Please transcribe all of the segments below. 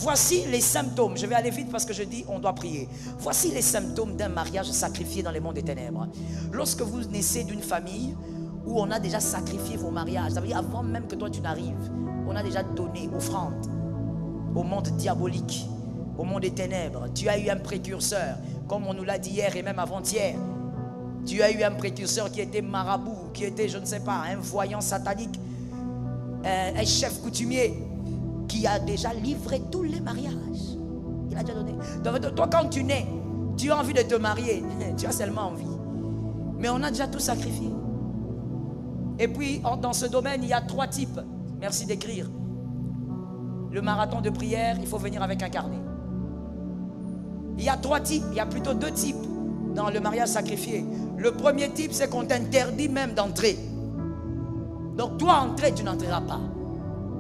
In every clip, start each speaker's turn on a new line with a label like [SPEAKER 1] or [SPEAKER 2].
[SPEAKER 1] Voici les symptômes. Je vais aller vite parce que je dis on doit prier. Voici les symptômes d'un mariage sacrifié dans les mondes des ténèbres. Lorsque vous naissez d'une famille où on a déjà sacrifié vos mariages, ça veut dire avant même que toi tu n'arrives, on a déjà donné offrande au monde diabolique, au monde des ténèbres. Tu as eu un précurseur, comme on nous l'a dit hier et même avant-hier. Tu as eu un précurseur qui était marabout, qui était, je ne sais pas, un voyant satanique, un chef coutumier, qui a déjà livré tous les mariages. Il a déjà donné. Donc, toi, quand tu nais, tu as envie de te marier. Tu as seulement envie. Mais on a déjà tout sacrifié. Et puis, dans ce domaine, il y a 3 types. Merci d'écrire. Le marathon de prière, il faut venir avec un carnet. Il y a 3 types. Il y a plutôt 2 types dans le mariage sacrifié. Le premier type, c'est qu'on t'interdit même d'entrer. Donc, toi, entrer, tu n'entreras pas.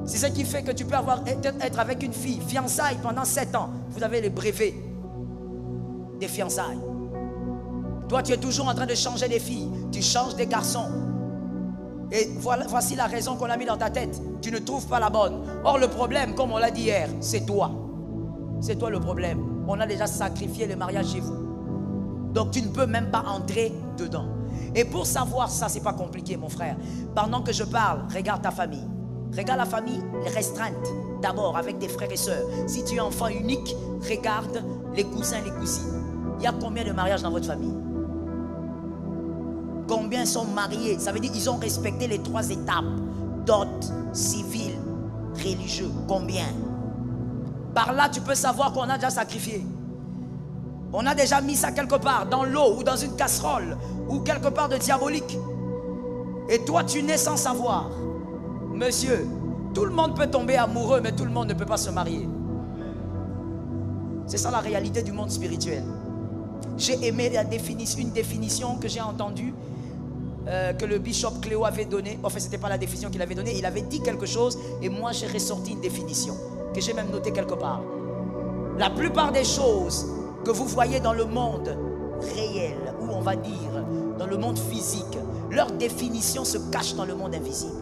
[SPEAKER 1] C'est ce qui fait que tu peux être avec une fille, fiançailles pendant 7 ans. Vous avez les brevets des fiançailles. Toi, tu es toujours en train de changer des filles. Tu changes des garçons. Et voici la raison qu'on a mis dans ta tête. Tu ne trouves pas la bonne. Or, le problème, comme on l'a dit hier, c'est toi. C'est toi le problème. On a déjà sacrifié le mariage chez vous. Donc, tu ne peux même pas entrer dedans. Et pour savoir ça, c'est pas compliqué, mon frère. Pendant que je parle, regarde ta famille. Regarde la famille restreinte, d'abord avec tes frères et sœurs. Si tu es enfant unique, regarde les cousins et les cousines. Il y a combien de mariages dans votre famille? Combien sont mariés? Ça veut dire qu'ils ont respecté les 3 étapes. Dot, civil, religieux. Combien? Par là, tu peux savoir qu'on a déjà sacrifié. On a déjà mis ça quelque part, dans l'eau ou dans une casserole, ou quelque part de diabolique. Et toi, tu nais sans savoir. Monsieur, tout le monde peut tomber amoureux, mais tout le monde ne peut pas se marier. C'est ça la réalité du monde spirituel. J'ai aimé une définition que j'ai entendue, que le bishop Cléo avait donnée. Enfin, ce n'était pas la définition qu'il avait donnée. Il avait dit quelque chose et moi j'ai ressorti une définition que j'ai même notée quelque part. La plupart des choses que vous voyez dans le monde réel, ou on va dire dans le monde physique, leur définition se cache dans le monde invisible.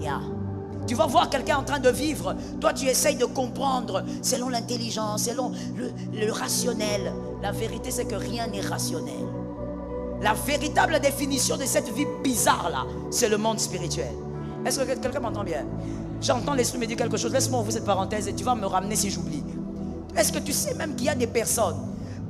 [SPEAKER 1] Yeah. Tu vas voir quelqu'un en train de vivre. Toi, tu essayes de comprendre selon l'intelligence, selon le rationnel. La vérité, c'est que rien n'est rationnel. La véritable définition de cette vie bizarre-là, c'est le monde spirituel. Est-ce que quelqu'un m'entend bien? J'entends l'esprit me dire quelque chose. Laisse-moi ouvrir cette parenthèse et tu vas me ramener si j'oublie. Est-ce que tu sais même qu'il y a des personnes,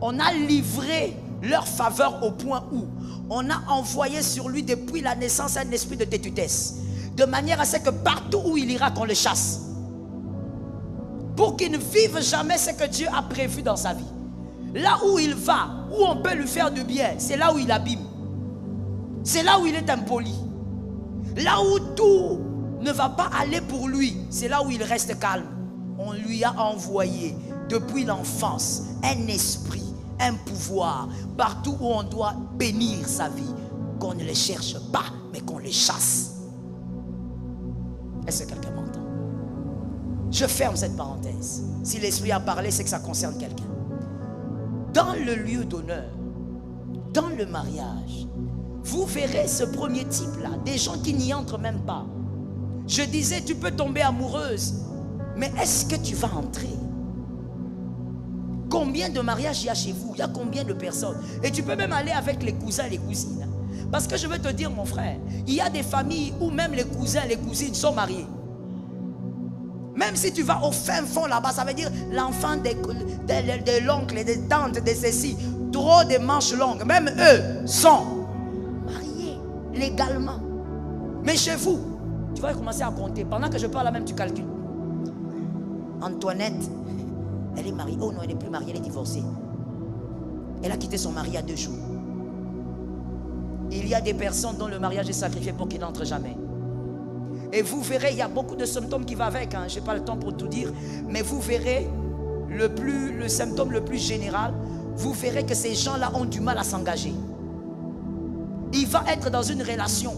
[SPEAKER 1] on a livré leur faveur au point où on a envoyé sur lui depuis la naissance un esprit de têtudesse, de manière à ce que partout où il ira, qu'on le chasse. Pour qu'il ne vive jamais ce que Dieu a prévu dans sa vie. Là où il va, où on peut lui faire du bien, c'est là où il abîme. C'est là où il est impoli. Là où tout ne va pas aller pour lui, c'est là où il reste calme. On lui a envoyé depuis l'enfance un esprit, un pouvoir, partout où on doit bénir sa vie, qu'on ne le cherche pas, mais qu'on le chasse. Est-ce que quelqu'un m'entend? Je ferme cette parenthèse. Si l'esprit a parlé, c'est que ça concerne quelqu'un. Dans le lieu d'honneur, dans le mariage, vous verrez ce premier type-là, des gens qui n'y entrent même pas. Je disais, tu peux tomber amoureuse, mais est-ce que tu vas entrer? Combien de mariages il y a chez vous? Il y a combien de personnes? Et tu peux même aller avec les cousins et les cousines. Parce que je veux te dire, mon frère, il y a des familles où même les cousins et les cousines sont mariés. Même si tu vas au fin fond là-bas, ça veut dire l'enfant de l'oncle et des tantes, de ceci, trop de manches longues, même eux sont mariés légalement. Mais chez vous, tu vas commencer à compter. Pendant que je parle là même, tu calcules. Antoinette, elle est mariée. Oh non, elle n'est plus mariée, elle est divorcée. Elle a quitté son mari il y a 2 jours. Il y a des personnes dont le mariage est sacrifié pour qu'ils n'entrent jamais. Et vous verrez, il y a beaucoup de symptômes qui vont avec. Je n'ai pas le temps pour tout dire. Mais vous verrez, le symptôme le plus général, vous verrez que ces gens-là ont du mal à s'engager. Il va être dans une relation.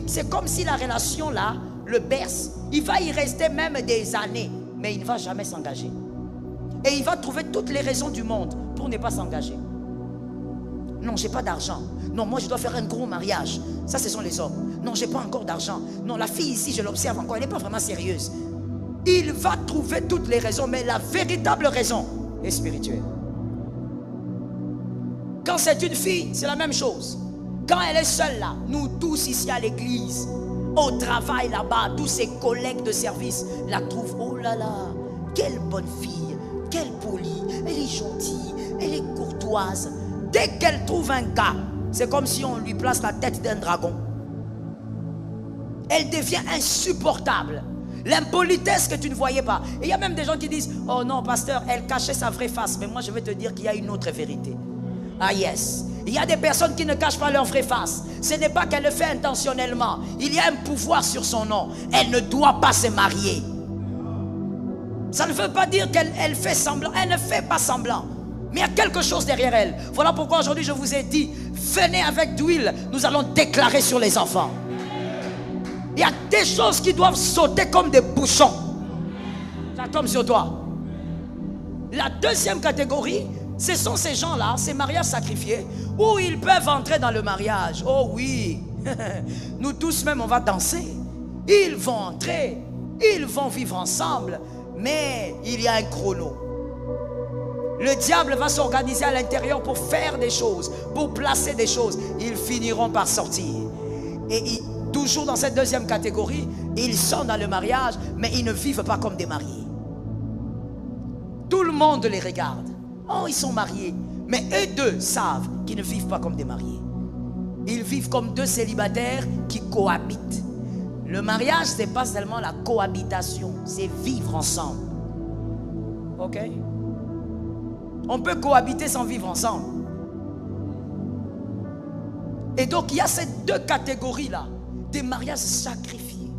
[SPEAKER 1] C'est comme si la relation-là le berce. Il va y rester même des années. Mais il ne va jamais s'engager. Et il va trouver toutes les raisons du monde pour ne pas s'engager. Non, j'ai pas d'argent. Non, moi je dois faire un gros mariage. Ça, ce sont les hommes. Non, j'ai pas encore d'argent. Non, la fille ici, je l'observe encore, elle n'est pas vraiment sérieuse. il va trouver toutes les raisons, mais la véritable raison est spirituelle. Quand c'est une fille, c'est la même chose. Quand elle est seule là, nous tous ici à l'église, au travail là-bas, tous ses collègues de service la trouvent, oh là là, quelle bonne fille, quelle polie, elle est gentille, elle est courtoise. Dès qu'elle trouve un gars, c'est comme si on lui place la tête d'un dragon. Elle devient insupportable. L'impolitesse que tu ne voyais pas. Et il y a même des gens qui disent, oh non pasteur, elle cachait sa vraie face. Mais moi je vais te dire qu'il y a une autre vérité. Ah yes. Il y a des personnes qui ne cachent pas leur vraie face. Ce n'est pas qu'elle le fait intentionnellement. Il y a un pouvoir sur son nom. Elle ne doit pas se marier. Ça ne veut pas dire qu'elle fait semblant. Elle ne fait pas semblant. Mais il y a quelque chose derrière elle. Voilà pourquoi aujourd'hui je vous ai dit, venez avec d'huile, nous allons déclarer sur les enfants. Il y a des choses qui doivent sauter comme des bouchons. Ça tombe sur toi. La deuxième catégorie, ce sont ces gens-là, ces mariages sacrifiés, où ils peuvent entrer dans le mariage. Oh oui, nous tous même on va danser. Ils vont entrer, ils vont vivre ensemble, mais il y a un chrono. Le diable va s'organiser à l'intérieur pour faire des choses, pour placer des choses. Ils finiront par sortir. Et toujours dans cette deuxième catégorie, ils sont dans le mariage, mais ils ne vivent pas comme des mariés. Tout le monde les regarde. Oh, ils sont mariés. Mais eux deux savent qu'ils ne vivent pas comme des mariés. Ils vivent comme deux célibataires qui cohabitent. Le mariage, ce n'est pas seulement la cohabitation, c'est vivre ensemble. Ok? On peut cohabiter sans vivre ensemble. Et donc, il y a ces deux catégories-là, des mariages sacrifiés.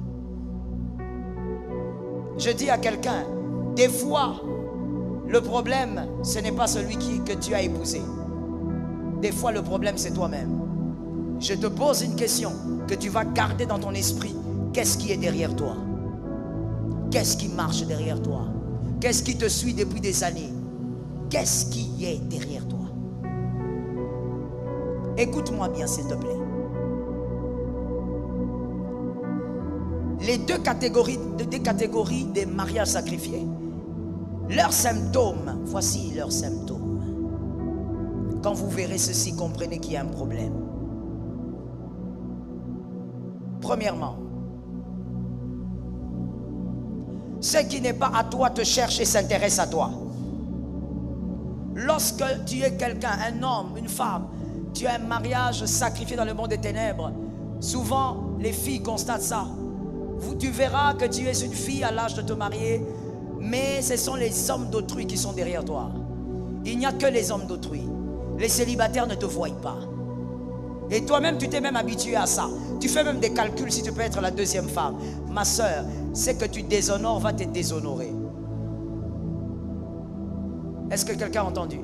[SPEAKER 1] Je dis à quelqu'un, des fois, le problème, ce n'est pas celui que tu as épousé. Des fois, le problème, c'est toi-même. Je te pose une question que tu vas garder dans ton esprit. Qu'est-ce qui est derrière toi? Qu'est-ce qui marche derrière toi? Qu'est-ce qui te suit depuis des années? Qu'est-ce qui est derrière toi? Écoute-moi bien, s'il te plaît. Les deux catégories des mariages sacrifiés, leurs symptômes, voici leurs symptômes. Quand vous verrez ceci, comprenez qu'il y a un problème. Premièrement, ce qui n'est pas à toi te cherche et s'intéresse à toi. Lorsque tu es quelqu'un, un homme, une femme, tu as un mariage sacrifié dans le monde des ténèbres, souvent les filles constatent ça. Tu verras que tu es une fille à l'âge de te marier, mais ce sont les hommes d'autrui qui sont derrière toi. Il n'y a que les hommes d'autrui. Les célibataires ne te voient pas. Et toi-même, tu t'es même habitué à ça. Tu fais même des calculs si tu peux être la deuxième femme. Ma soeur, c'est que tu déshonores va te déshonorer. Est-ce que quelqu'un a entendu?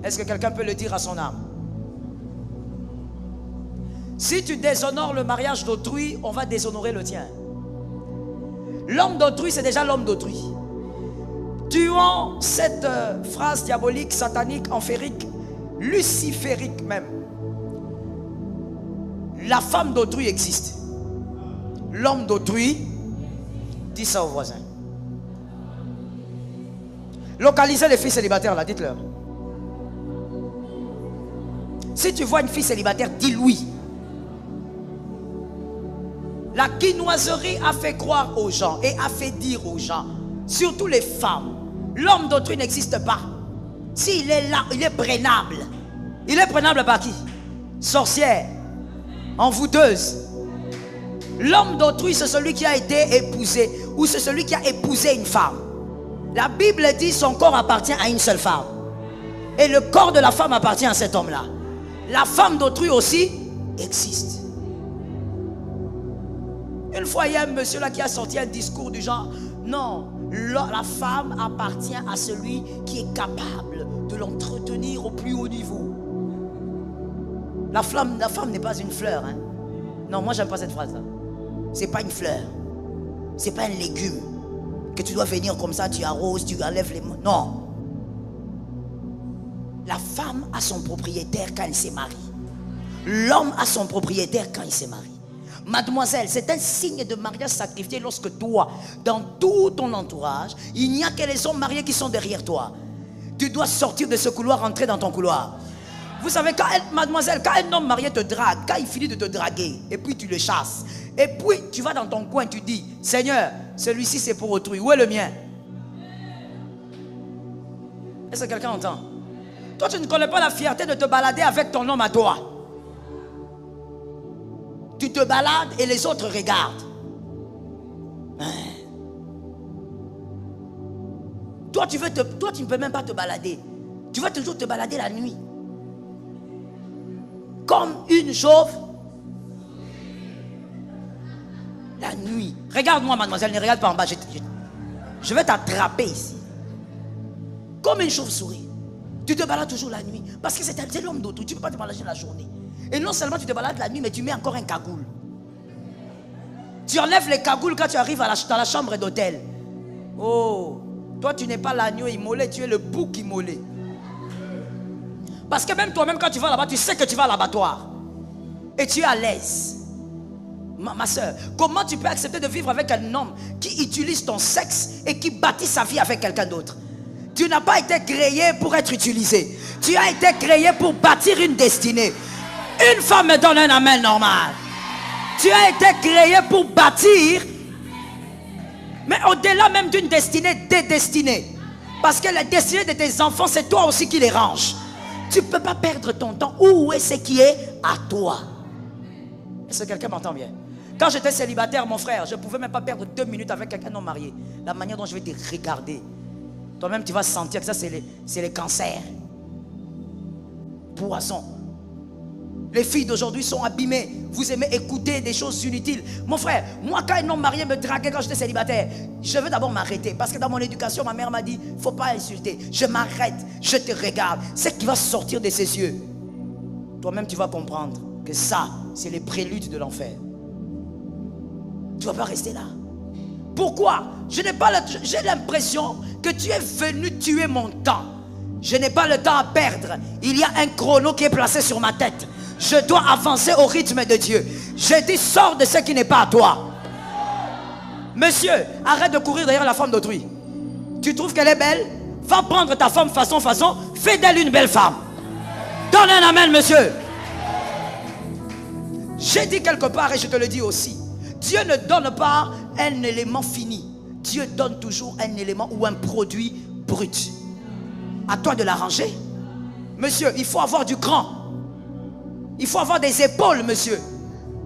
[SPEAKER 1] Est-ce que quelqu'un peut le dire à son âme? Si tu déshonores le mariage d'autrui, on va déshonorer le tien. L'homme d'autrui, c'est déjà l'homme d'autrui. Tuons cette phrase diabolique, satanique, amphérique, luciférique même. La femme d'autrui existe. L'homme d'autrui, dis ça aux voisins. Localisez les filles célibataires là, dites-leur. Si tu vois une fille célibataire, dis-lui. La quinoiserie a fait croire aux gens et a fait dire aux gens, surtout les femmes, l'homme d'autrui n'existe pas. S'il est là, il est prenable. Il est prenable par qui? Sorcière, envoûteuse. L'homme d'autrui, c'est celui qui a été épousé ou c'est celui qui a épousé une femme. La Bible dit son corps appartient à une seule femme. Et le corps de la femme appartient à cet homme-là. La femme d'autrui aussi existe. Une fois, il y a un monsieur là qui a sorti un discours du genre, non, la femme appartient à celui qui est capable de l'entretenir au plus haut niveau. La femme n'est pas une fleur. Hein. Non, moi j'aime pas cette phrase-là. C'est pas une fleur. C'est pas un légume que tu dois venir comme ça, tu arroses, tu enlèves les mains. Non. La femme a son propriétaire quand elle se marie. L'homme a son propriétaire quand il se marie. Mademoiselle, c'est un signe de mariage sacrifié lorsque toi, dans tout ton entourage, il n'y a que les hommes mariés qui sont derrière toi. Tu dois sortir de ce couloir, rentrer dans ton couloir. Vous savez, mademoiselle, quand un homme marié te drague, quand il finit de te draguer, et puis tu le chasses, et puis tu vas dans ton coin, tu dis, Seigneur, celui-ci c'est pour autrui, où est le mien? Est-ce que quelqu'un entend? Toi, tu ne connais pas la fierté de te balader avec ton homme à toi. Tu te balades et les autres regardent. Toi, tu ne peux même pas te balader. Tu vas toujours te balader la nuit. Comme une chauve. La nuit. Regarde-moi, mademoiselle, ne regarde pas en bas. Je vais t'attraper ici. Comme une chauve-souris. Tu te balades toujours la nuit. Parce que c'est l'homme d'autrui. Tu ne peux pas te balader la journée. Et non seulement tu te balades la nuit, mais tu mets encore un cagoule. Tu enlèves les cagoules quand tu arrives dans la chambre d'hôtel. Oh, toi tu n'es pas l'agneau immolé, tu es le bouc immolé. Parce que même toi-même quand tu vas là-bas, tu sais que tu vas à l'abattoir. Et tu es à l'aise. Ma soeur, comment tu peux accepter de vivre avec un homme qui utilise ton sexe et qui bâtit sa vie avec quelqu'un d'autre? Tu n'as pas été créé pour être utilisé. Tu as été créé pour bâtir une destinée. Une femme me donne un amen normal. Tu as été créé pour bâtir, mais au-delà même d'une destinée, des destinées. Parce que la destinée de tes enfants, c'est toi aussi qui les ranges. Tu ne peux pas perdre ton temps. Où est ce qui est à toi? Est-ce que quelqu'un m'entend bien? Quand j'étais célibataire, mon frère, je ne pouvais même pas perdre 2 minutes avec quelqu'un non marié. La manière dont je vais te regarder, toi-même tu vas sentir que ça c'est les cancers. Poison. Les filles d'aujourd'hui sont abîmées. Vous aimez écouter des choses inutiles. Mon frère, moi quand un homme marié me draguait quand j'étais célibataire, je veux d'abord m'arrêter. Parce que dans mon éducation, ma mère m'a dit, il ne faut pas insulter. Je m'arrête, je te regarde. C'est ce qui va sortir de ses yeux. Toi-même tu vas comprendre que ça, c'est les préludes de l'enfer. Tu ne vas pas rester là. Pourquoi? J'ai l'impression que tu es venu tuer mon temps. Je n'ai pas le temps à perdre. Il y a un chrono qui est placé sur ma tête. Je dois avancer au rythme de Dieu. Je dis, sors de ce qui n'est pas à toi. Monsieur, arrête de courir derrière la femme d'autrui. Tu trouves qu'elle est belle? Va prendre ta femme façon, fais d'elle une belle femme. Donne un amen, monsieur. J'ai dit quelque part et je te le dis aussi. Dieu ne donne pas un élément fini. Dieu donne toujours un élément ou un produit brut. À toi de l'arranger. Monsieur, il faut avoir du cran. Il faut avoir des épaules, monsieur.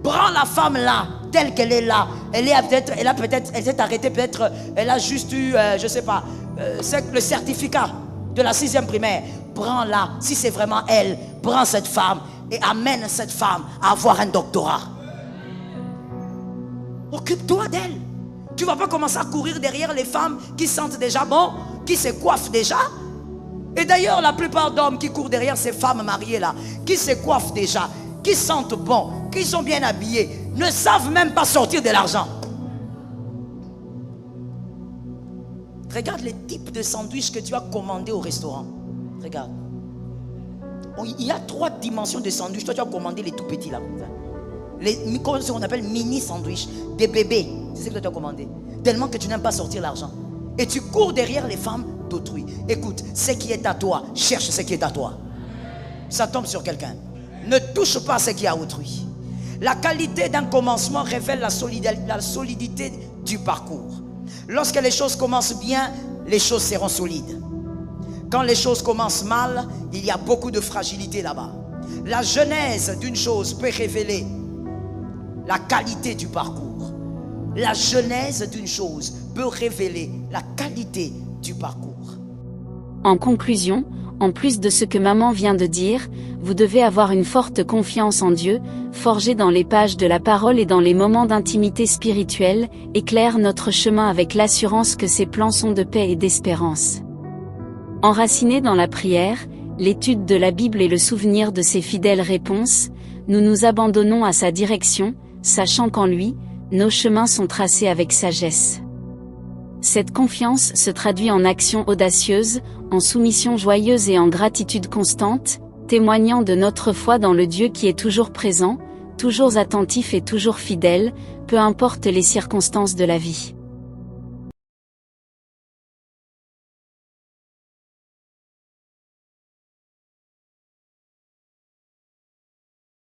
[SPEAKER 1] Prends la femme là, telle qu'elle est là. Elle s'est arrêtée, peut-être, elle a juste eu, je ne sais pas, le certificat de la 6e primaire. Prends-la, si c'est vraiment elle, prends cette femme et amène cette femme à avoir un doctorat. Occupe-toi d'elle. Tu ne vas pas commencer à courir derrière les femmes qui sentent déjà bon, qui se coiffent déjà. Et d'ailleurs, la plupart d'hommes qui courent derrière ces femmes mariées là, qui se coiffent déjà, qui sentent bon, qui sont bien habillés, ne savent même pas sortir de l'argent. Regarde les types de sandwichs que tu as commandés au restaurant. Regarde. Il y a 3 dimensions de sandwichs. Toi, tu as commandé les tout petits là. Ce qu'on appelle mini sandwichs. Des bébés. C'est ce que tu as commandé. Tellement que tu n'aimes pas sortir l'argent. Et tu cours derrière les femmes d'autrui. Écoute, ce qui est à toi, cherche ce qui est à toi. Ça tombe sur quelqu'un. Ne touche pas ce qui est à autrui. La qualité d'un commencement révèle la solidité du parcours. Lorsque les choses commencent bien, les choses seront solides. Quand les choses commencent mal, il y a beaucoup de fragilité là-bas. La genèse d'une chose peut révéler la qualité du parcours. La genèse d'une chose peut révéler la qualité du parcours.
[SPEAKER 2] En conclusion, en plus de ce que maman vient de dire, vous devez avoir une forte confiance en Dieu, forgée dans les pages de la parole et dans les moments d'intimité spirituelle, éclaire notre chemin avec l'assurance que ses plans sont de paix et d'espérance. Enracinés dans la prière, l'étude de la Bible et le souvenir de ses fidèles réponses, nous nous abandonnons à sa direction, sachant qu'en lui, nos chemins sont tracés avec sagesse. Cette confiance se traduit en actions audacieuses, en soumission joyeuse et en gratitude constante, témoignant de notre foi dans le Dieu qui est toujours présent, toujours attentif et toujours fidèle, peu importe les circonstances de la vie.